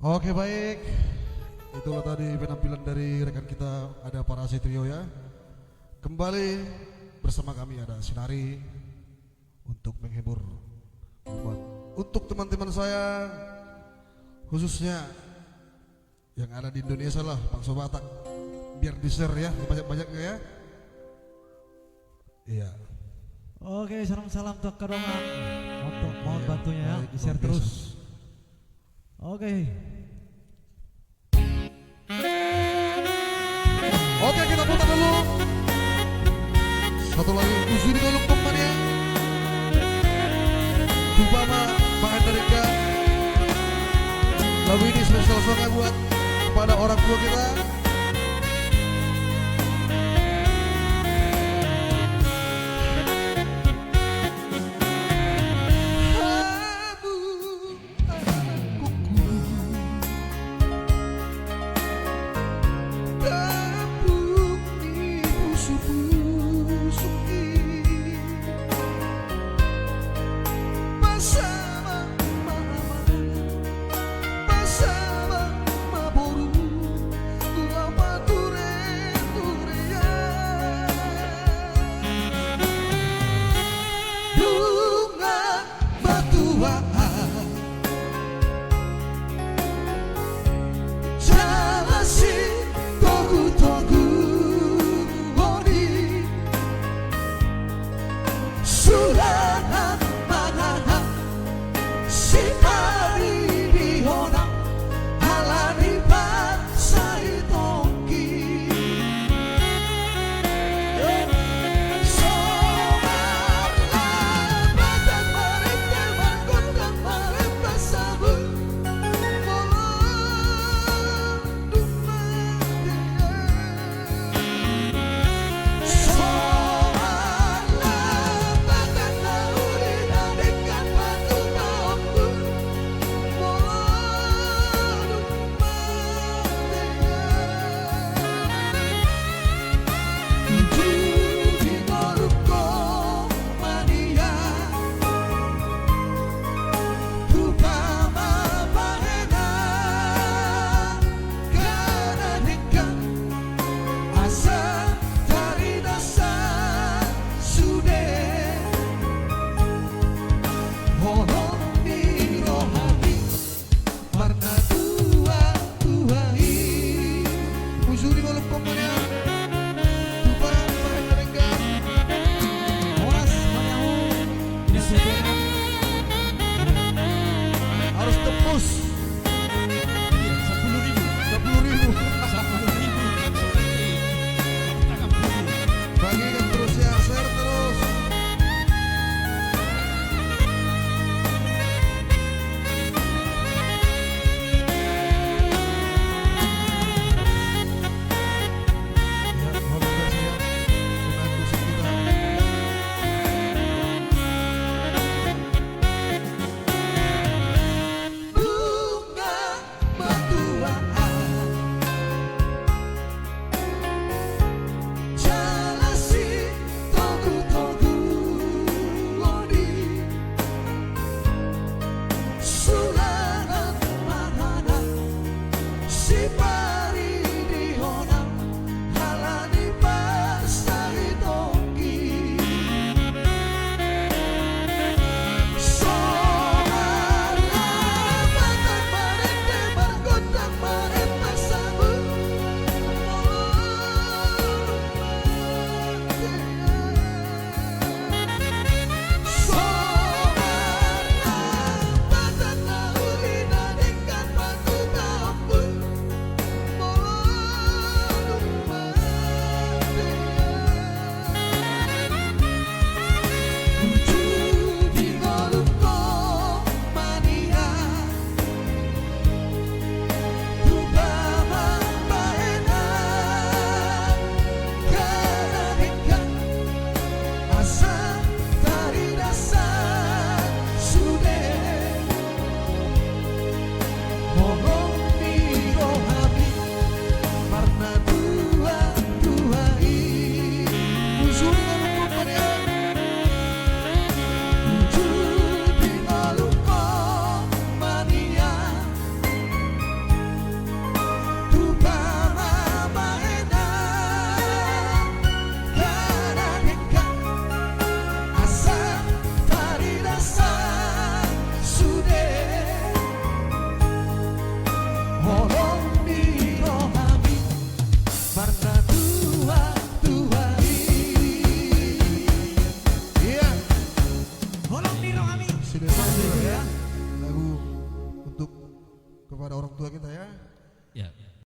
Oke baik, itulah tadi penampilan dari rekan kita, ada para Trio ya. Kembali bersama kami ada Sinari untuk menghibur. Untuk teman-teman saya khususnya yang ada di Indonesia lah, Bangsa Batak, biar di share ya banyak-banyaknya ya. Iya. Oke, salam-salam untuk kedongan untuk mohon Iya, bantunya ya, baik, di share luar biasa. terus. Oke. Oke, kita putar dulu. Satu lagi Usuri dulu teman ya. Kupama Mahendrika. Lagu ini spesial sangat buat kepada orang tua kita.